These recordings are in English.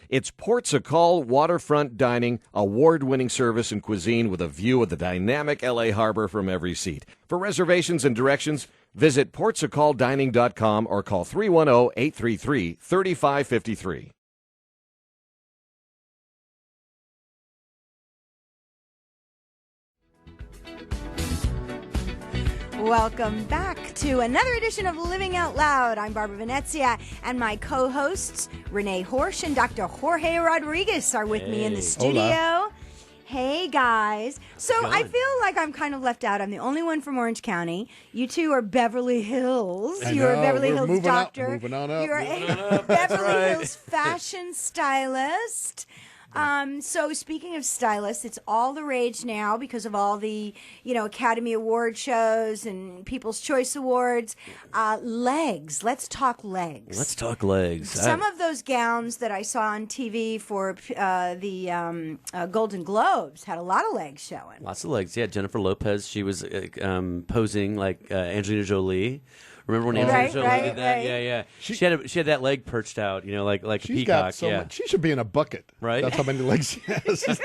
It's Ports a Call waterfront dining, award-winning service and cuisine with a view of the dynamic L.A. harbor from every seat. For reservations and directions, visit portsacalldining.com or call 310-833-3553. Welcome back to another edition of Living Out Loud. I'm Barbara Venezia, and my co-hosts, Rene Horsch and Dr. Jorge Rodriguez, are with me in the studio. Hola. Hey, guys. So I feel like I'm kind of left out. I'm the only one from Orange County. You two are Beverly Hills. You're a Beverly Hills doctor. Moving on up. You're a Beverly Hills fashion stylist. So speaking of stylists, it's all the rage now because of all the, Academy Award shows and People's Choice Awards. Legs. Let's talk legs. Let's talk legs. Some of those gowns that I saw on TV for the Golden Globes had a lot of legs showing. Lots of legs. Yeah, Jennifer Lopez, she was posing like Angelina Jolie. Remember when Angelina Jolie did that? Right. Yeah. She had that leg perched out, like a She's peacock. got so much, she should be in a bucket. Right? That's how many legs she has.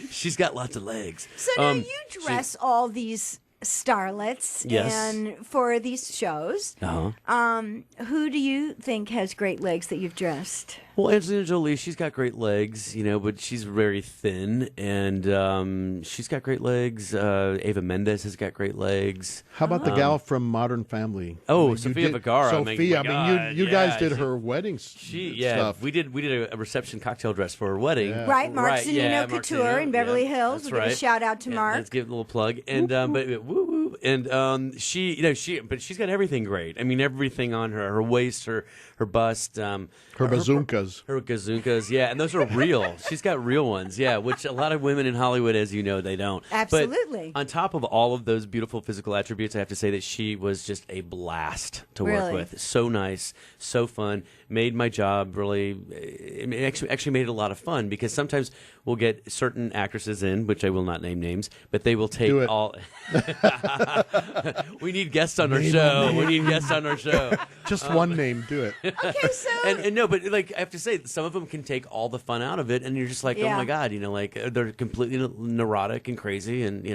She's got lots of legs. So now you dress all these starlets and for these shows. Who do you think has great legs that you've dressed? Well, Angelina Jolie, she's got great legs, but she's very thin, and she's got great legs. Eva Mendes has got great legs. How about the gal from Modern Family? Oh, Sofia Vergara. Sophia, you guys did her wedding stuff. We did a reception cocktail dress for her wedding. Yeah. Right, Mark Zanino Couture in Beverly Hills. That's We'll give a shout out to Mark. Let's give a little plug. And she's got everything great. I mean, everything on her waist, her bust, her bazookas. Her gazunkas, yeah, and those are real. She's got real ones, yeah, which a lot of women in Hollywood, as you know, they don't. Absolutely. But on top of all of those beautiful physical attributes, I have to say that she was just a blast to work with. So nice, so fun. Made my job really. It actually made it a lot of fun because sometimes we'll get certain actresses in, which I will not name names, but they will take all. We need guests on our show. We need guests on our show. Just one name, do it. Okay, so and no, but I have to say, some of them can take all the fun out of it, and you're just like, oh my god, they're completely neurotic and crazy, and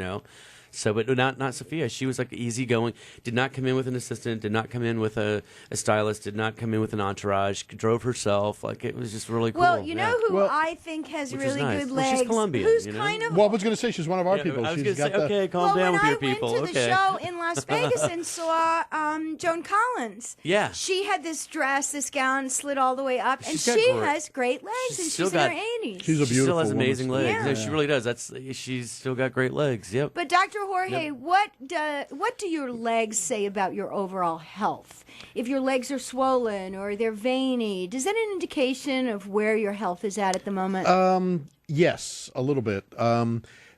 So, but not Sophia. She was like easygoing. Did not come in with an assistant. Did not come in with a stylist. Did not come in with an entourage. Drove herself. Like it was just really cool. Well, you know who I think has really good legs. She's Colombian. Who's kind of. Well, I was going to say she's one of our people. I was She's going to say, okay, calm down with your people. When I went to the show in Las Vegas and saw Joan Collins, she had this dress, this gown slid all the way up, and she has great legs, and she's in her 80s. She's a beautiful. She still has amazing legs. Yeah. No, she really does. She's still got great legs. Yep. But Dr. Jorge, what do your legs say about your overall health? If your legs are swollen or they're veiny, is that an indication of where your health is at the moment? Yes, a little bit.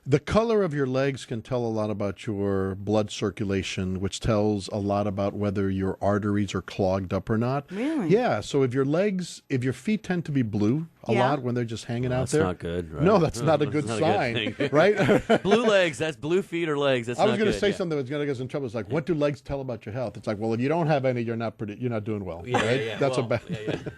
The color of your legs can tell a lot about your blood circulation, which tells a lot about whether your arteries are clogged up or not. Really? Yeah. So if your feet tend to be blue a lot when they're just hanging out there. That's not good, right? No, that's not a good sign, right? Blue legs, that's blue feet or legs. That's I was going to say something that's going to get us in trouble. It's like, what do legs tell about your health? It's like, well, if you don't have any, you're not doing well, right? Yeah. That's a bad.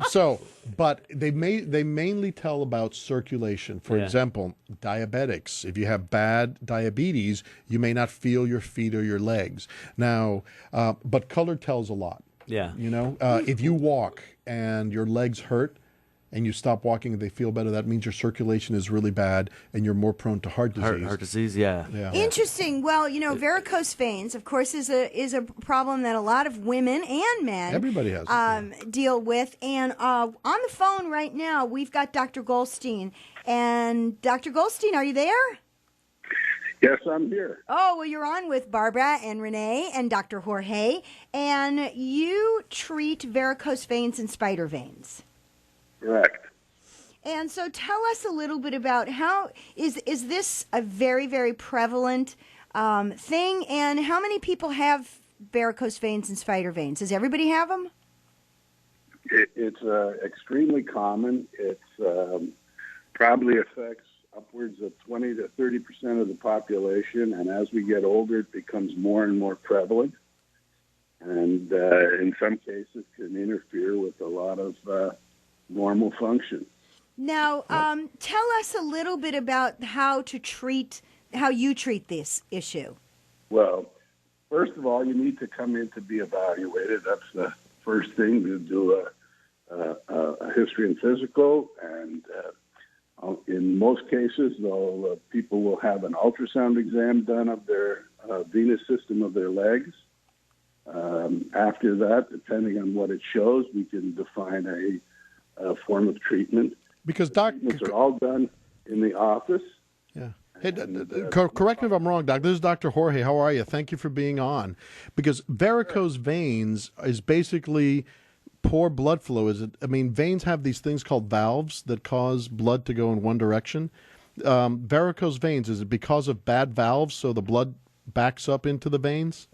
So, but they mainly tell about circulation. For example, diabetics. If you have bad diabetes, you may not feel your feet or your legs. Now, but color tells a lot. Yeah. If you walk and your legs hurt and you stop walking and they feel better, that means your circulation is really bad and you're more prone to heart disease. Heart disease, yeah. Interesting. Well, varicose veins, of course, is a problem that a lot of women and men everybody has deal with. And on the phone right now, we've got Dr. Goldstein. And Dr. Goldstein, are you there? Yes, I'm here. Oh, well, you're on with Barbara and Rene and Dr. Jorge. And you treat varicose veins and spider veins. Correct. And so tell us a little bit about how is this a very, very prevalent thing, and how many people have varicose veins and spider veins? Does everybody have them? It's extremely common. It probably affects upwards of 20 to 30% of the population, and as we get older, it becomes more and more prevalent, and in some cases can interfere with a lot of normal function. Now, tell us a little bit about how you treat this issue. Well, first of all, you need to come in to be evaluated. That's the first thing. You do a history and physical, and in most cases, people will have an ultrasound exam done of their venous system of their legs. After that, depending on what it shows, we can define a form of treatment. Because treatments are all done in the office. Yeah. Hey, correct me if I'm wrong, Doc. This is Dr. Jorge. How are you? Thank you for being on. Because varicose veins is basically poor blood flow. Is it? I mean, veins have these things called valves that cause blood to go in one direction. Varicose veins, is it because of bad valves, so the blood backs up into the veins?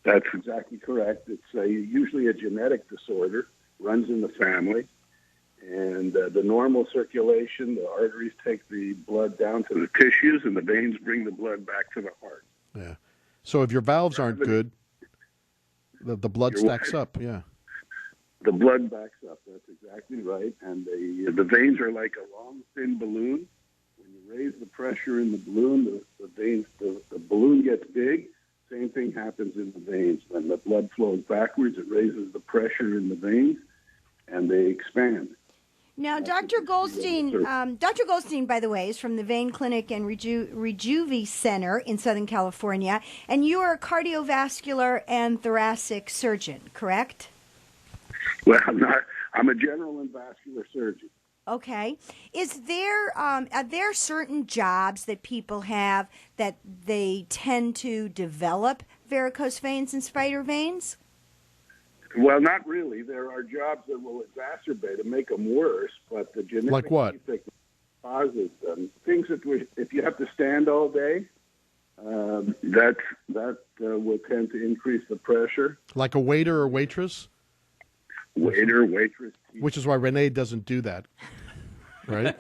That's exactly correct. It's usually a genetic disorder, runs in the family. And the normal circulation, the arteries take the blood down to the tissues, and the veins bring the blood back to the heart. Yeah. So if your valves aren't good, the blood stacks up. Yeah. The blood backs up. That's exactly right. And the veins are like a long, thin balloon. When you raise the pressure in the balloon, the balloon gets big. Same thing happens in the veins. When the blood flows backwards, it raises the pressure in the veins, and they expand. Now, Dr. Goldstein, by the way, is from the Vein Clinic and Rejuve Center in Southern California, and you are a cardiovascular and thoracic surgeon, correct? Well, I'm a general and vascular surgeon. Okay. Are there certain jobs that people have that they tend to develop varicose veins and spider veins? Well, not really. There are jobs that will exacerbate and make them worse, but the genetic like what? defect causes them. Things that if you have to stand all day, that will tend to increase the pressure. Like a waiter or waitress? Waiter, waitress. Which is why Rene doesn't do that, right?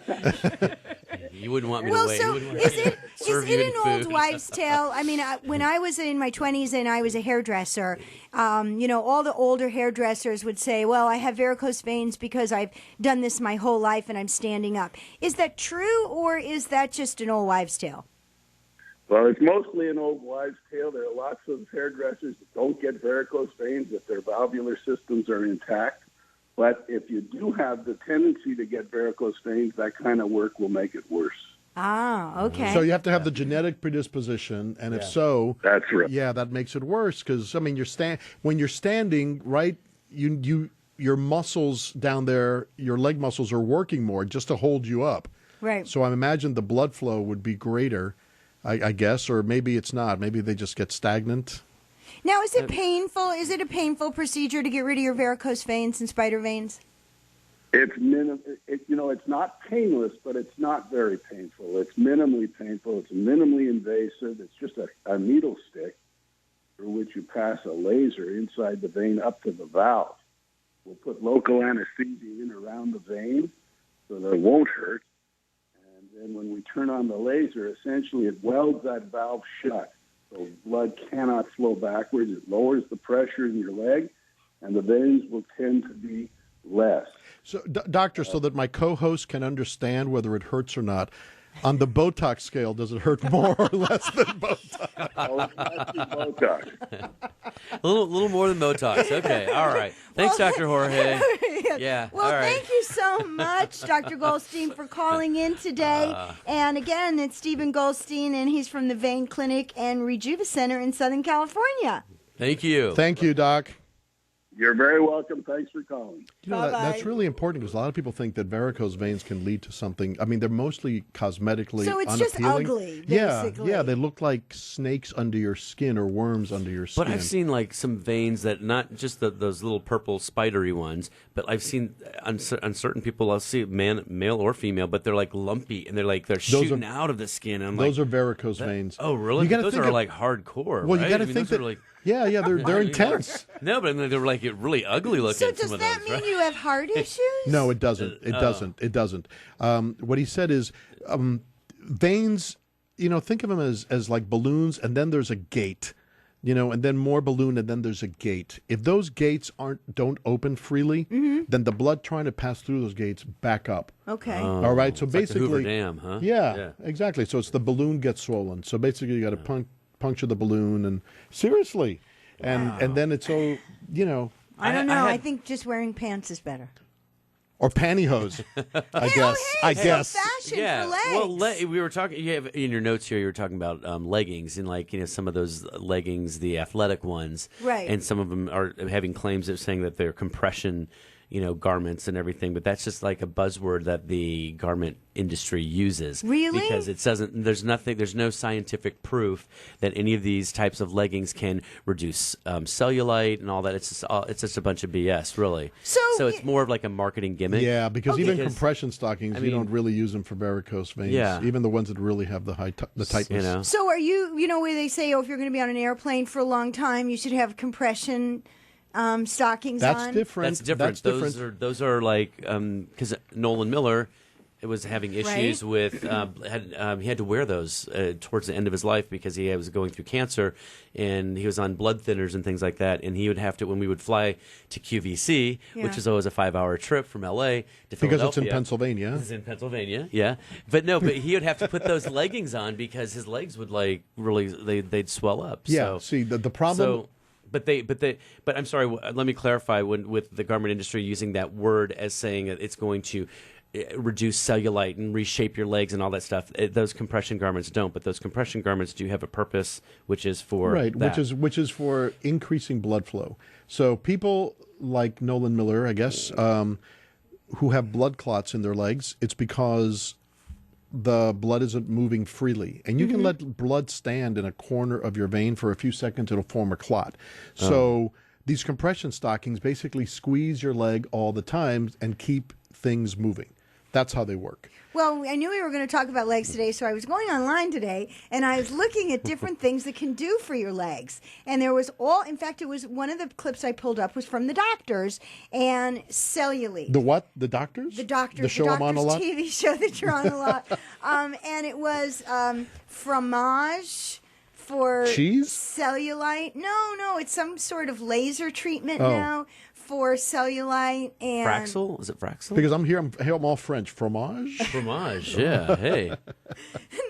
You wouldn't want me Well, to wait. so You wouldn't want is it serve you an any old food. wives' tale? I mean, when I was in my 20s and I was a hairdresser, all the older hairdressers would say, well, I have varicose veins because I've done this my whole life and I'm standing up. Is that true, or is that just an old wives' tale? Well, it's mostly an old wives' tale. There are lots of hairdressers that don't get varicose veins if their valvular systems are intact. But if you do have the tendency to get varicose veins, that kind of work will make it worse. Ah, okay. So you have to have the genetic predisposition, and if so, that's right. Yeah, that makes it worse because I mean, when you're standing, right? Your muscles down there, your leg muscles are working more just to hold you up. Right. So I imagine the blood flow would be greater, I guess, or maybe it's not. Maybe they just get stagnant. Now, is it painful? Is it a painful procedure to get rid of your varicose veins and spider veins? It's it's not painless, but it's not very painful. It's minimally painful. It's minimally invasive. It's just a needle stick through which you pass a laser inside the vein up to the valve. We'll put local anesthesia in around the vein so that it won't hurt. And then when we turn on the laser, essentially it welds that valve shut. So blood cannot flow backwards. It lowers the pressure in your leg, and the veins will tend to be less. So, doctor, so that my co-host can understand whether it hurts or not, on the Botox scale, does it hurt more or less than Botox? Oh, less than Botox. A little more than Botox. Okay, all right. Thanks, Dr. Jorge. Yeah. Well, all right. thank you so much, Dr. Goldstein, for calling in today. And again, it's Stephen Goldstein, and he's from the Vein Clinic and Rejuve Center in Southern California. Thank you. Thank you, Doc. You're very welcome. Thanks for calling. You know, that's really important because a lot of people think that varicose veins can lead to something. I mean, they're mostly cosmetically So it's unappealing. just ugly, basically. Yeah, they look like snakes under your skin or worms under your skin. But I've seen like some veins that not just those little purple spidery ones, but I've seen on certain people. I'll see male or female, but they're like lumpy and they're shooting out of the skin. And those are varicose veins. Oh, really? You gotta those think are like hardcore. Well, right? you got to I mean, think those that. are like, Yeah, they're intense. No, but I mean, they're like really ugly looking. So does some of that those, mean right? you have heart issues? No, it doesn't. It doesn't. It doesn't. What he said is veins. Think of them as like balloons, and then there's a gate. and then more balloon, and then there's a gate. If those gates don't open freely, then the blood trying to pass through those gates back up. Okay. All right, so It's like the basically, Hoover Dam, huh? Yeah, exactly. So it's the balloon gets swollen. So basically, you got to puncture the balloon, and seriously, and then it's all I don't know. I think just wearing pants is better. or pantyhose. I guess. Hey, I guess. fashion Yeah, for legs. well, we were talking. You have in your notes here. You were talking about leggings and some of those leggings, the athletic ones, Right. And some of them are having claims of saying that they're compression, garments and everything. But that's just like a buzzword that the garment industry uses. Really? Because it doesn't. There's no scientific proof that any of these types of leggings can reduce cellulite and all that. It's just a bunch of BS, really. So it's more of like a marketing gimmick. Yeah, because even Because, compression stockings, you don't really use them for varicose veins. Yeah. Even the ones that really have the the tightness. So are you, where they say, if you're going to be on an airplane for a long time, you should have compression stockings That's on? different. That's different. Those are like because Nolan Miller was having issues with he had to wear those towards the end of his life because he was going through cancer and he was on blood thinners and things like that, and he would have to, when we would fly to QVC, which is always a 5-hour trip from LA to Philadelphia, Because it's in Pennsylvania. It's in Pennsylvania, yeah. But he would have to put those leggings on because his legs would they'd swell up. Yeah. So, See, the problem. but I'm sorry. Let me clarify. With the garment industry using that word as saying that it's going to reduce cellulite and reshape your legs and all that stuff, those compression garments don't. But those compression garments do have a purpose, which is for that. which is for increasing blood flow. So people like Nolan Miller, I guess, who have blood clots in their legs, it's because the blood isn't moving freely. And you can let blood stand in a corner of your vein for a few seconds, it'll form a clot. So these compression stockings basically squeeze your leg all the time and keep things moving. That's how they work. Well, I knew we were going to talk about legs today, so I was going online today, and I was looking at different things that can do for your legs. And there was in fact, it was one of the clips I pulled up was from the doctors and cellulite. The what? The doctors? The doctors. The show the I'm on a lot? TV show that you're on a lot. And it was fromage for cheese? Cellulite. No, it's some sort of laser treatment now for cellulite and Fraxel? Is it Fraxel? Because I'm all French. Fromage? Fromage, yeah. Hey.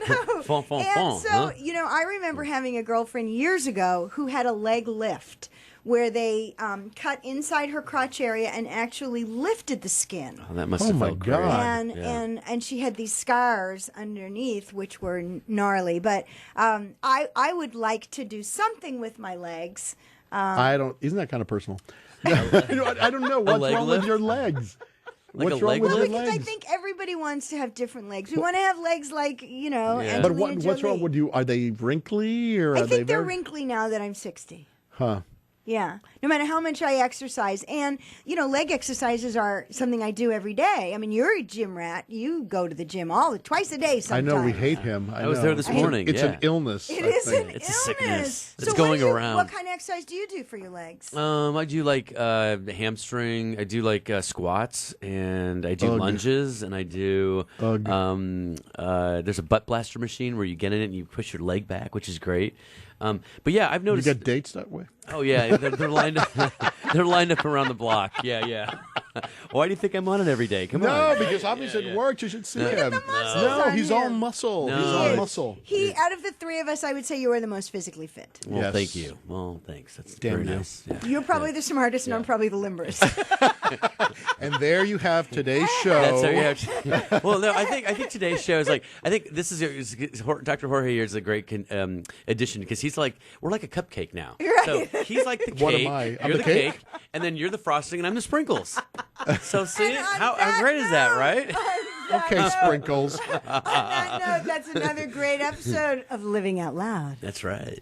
No. Fon, fon, And fon, so, huh? I remember having a girlfriend years ago who had a leg lift where they cut inside her crotch area and actually lifted the skin. Oh, that must have my felt God. great. And she had these scars underneath, which were gnarly. But I would like to do something with my legs. Isn't that kind of personal? I don't know. What's leg wrong lift? with your legs? Like What's a wrong leg with Well, your because I legs? think everybody wants to have different legs. We want to have legs like, But Angelina what's wrong Jolie. with you? Are they wrinkly or I are they think they're very... wrinkly now that I'm 60. Huh. Yeah. No matter how much I exercise. And, leg exercises are something I do every day. I mean, you're a gym rat. You go to the gym twice a day I sometimes. know we hate him. I was know. there this morning, It's yeah. an illness. It I is think. an It's a illness. sickness. So It's what going do around. What kind of exercise do you do for your legs? I do like hamstring. I do like squats, and I do Ugh. lunges, and I do. Ugh. There's a butt blaster machine where you get in it and you push your leg back, which is great. But yeah, I've You noticed. get dates that way? Oh yeah, they're lined up. They're lined up around the block. Yeah. Why do you think I'm on it every day? Come on. No, because obviously it works. You should see him. the muscles No, on he's him. all muscle. No. He's He all is. muscle. Out of the three of us, I would say you are the most physically fit. Well, Yes. thank you. Well, thanks. That's Damn very you. nice. Yeah. You're probably the smartest, and I'm probably the limberest. And there you have today's show. That's so, well, no, I think today's show is like, I think this is Dr. Jorge here is a great addition because he's like, we're like a cupcake now. Right. So he's like the cake. What am I? I'm You're the the cake? cake, and then you're the frosting, and I'm the sprinkles. So see, And on how that great is that, note- right? Okay, Sprinkles. On that note, that's another great episode of Living Out Loud. That's right.